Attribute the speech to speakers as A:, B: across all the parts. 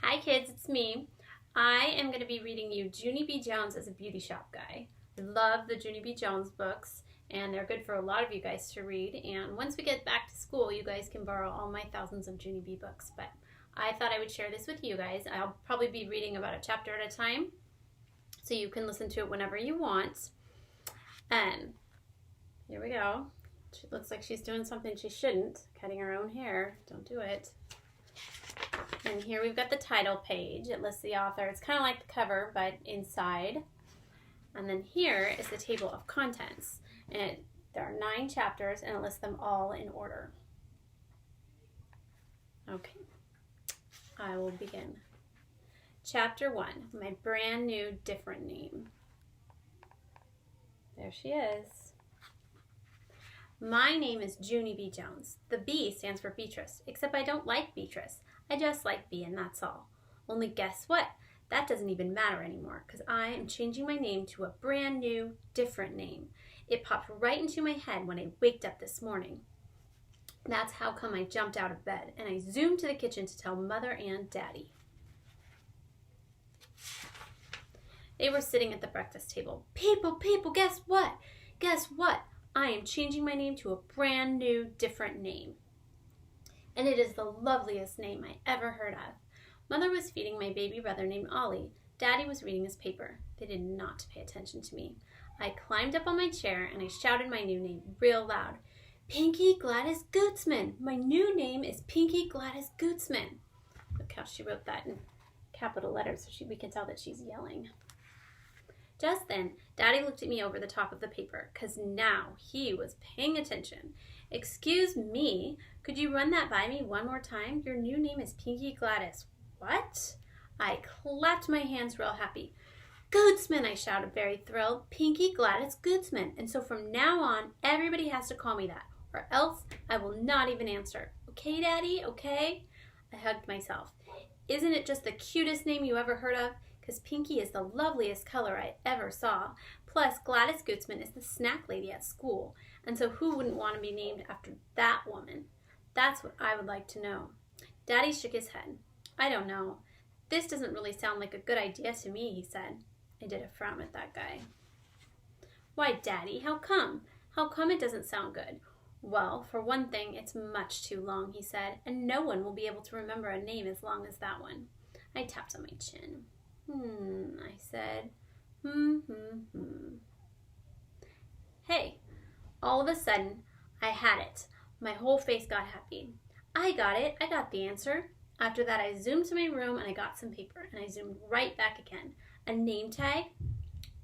A: Hi kids, it's me. I am going to be reading you Junie B. Jones as a beauty shop guy. I love the Junie B. Jones books and they're good for a lot of you guys to read, and once we get back to school you guys can borrow all my thousands of Junie B. books, but I thought I would share this with you guys. I'll probably be reading about a chapter at a time so you can listen to it whenever you want. And here we go. She looks like she's doing something she shouldn't, cutting her own hair. Don't do it. And here we've got the title page. It lists the author. It's kind of like the cover, but inside. And then here is the table of contents. And there are 9 chapters, and it lists them all in order. Okay, I will begin. Chapter 1, my brand new different name. There she is. My name is Junie B. Jones. The B stands for Beatrice, except I don't like Beatrice. I just like B, and that's all. Only guess what? That doesn't even matter anymore, because I am changing my name to a brand new, different name. It popped right into my head when I waked up this morning. That's how come I jumped out of bed, and I zoomed to the kitchen to tell Mother and Daddy. They were sitting at the breakfast table. People, guess what? Guess what? I am changing my name to a brand new, different name. And it is the loveliest name I ever heard of. Mother was feeding my baby brother named Ollie. Daddy was reading his paper. They did not pay attention to me. I climbed up on my chair and I shouted my new name real loud. Pinky Gladys Gootsman. My new name is Pinky Gladys Gootsman. Look how she wrote that in capital letters so we can tell that she's yelling. Just then, Daddy looked at me over the top of the paper, because now he was paying attention. Excuse me, could you run that by me one more time? Your new name is Pinky Gladys. What? I clapped my hands real happy. Gootsman, I shouted, very thrilled. Pinky Gladys Gootsman. And so from now on, everybody has to call me that, or else I will not even answer. Okay, Daddy, okay? I hugged myself. Isn't it just the cutest name you ever heard of? Because Pinky is the loveliest color I ever saw. Plus, Gladys Gootsman is the snack lady at school. And so who wouldn't want to be named after that woman? That's what I would like to know. Daddy shook his head. I don't know. This doesn't really sound like a good idea to me, he said. I did a frown at that guy. Why, Daddy, how come? How come it doesn't sound good? Well, for one thing, it's much too long, he said, and no one will be able to remember a name as long as that one. I tapped on my chin. I said. Hey, all of a sudden, I had it. My whole face got happy. I got it. I got the answer. After that, I zoomed to my room and I got some paper, and I zoomed right back again. A name tag?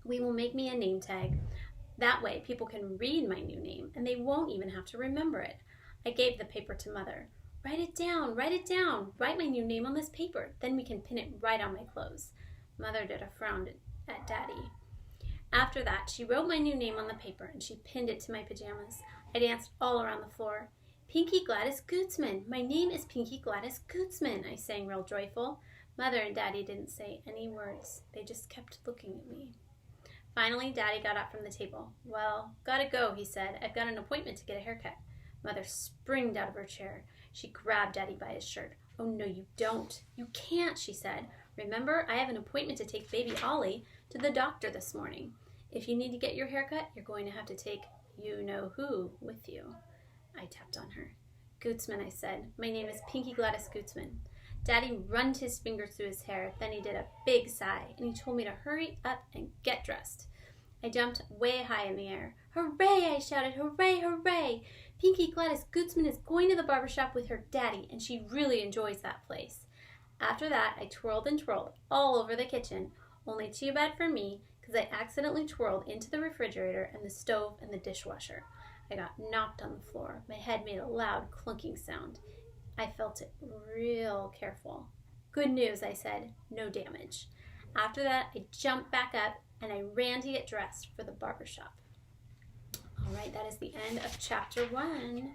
A: We will make me a name tag. That way, people can read my new name, and they won't even have to remember it. I gave the paper to Mother. Write it down, write it down. Write my new name on this paper. Then we can pin it right on my clothes. Mother did a frown at Daddy. After that, she wrote my new name on the paper and she pinned it to my pajamas. I danced all around the floor. Pinky Gladys Gootsman. My name is Pinky Gladys Gootsman, I sang real joyful. Mother and Daddy didn't say any words. They just kept looking at me. Finally, Daddy got up from the table. Well, gotta go, he said. I've got an appointment to get a haircut. Mother springed out of her chair. She grabbed Daddy by his shirt. Oh, no, you don't. You can't, she said. Remember, I have an appointment to take baby Ollie to the doctor this morning. If you need to get your hair cut, you're going to have to take you-know-who with you. I tapped on her. Gootsman, I said. My name is Pinky Gladys Gootsman. Daddy runned his fingers through his hair. Then he did a big sigh, and he told me to hurry up and get dressed. I jumped way high in the air. Hooray, I shouted. Hooray, hooray. Pinky Gladys Gootsman is going to the barbershop with her daddy, and she really enjoys that place. After that, I twirled and twirled all over the kitchen. Only too bad for me, because I accidentally twirled into the refrigerator and the stove and the dishwasher. I got knocked on the floor. My head made a loud clunking sound. I felt it real careful. Good news, I said. No damage. After that, I jumped back up and I ran to get dressed for the barbershop. All right, that is the end of chapter 1.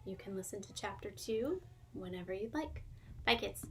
A: You can listen to chapter 2 whenever you'd like. Bye, kids.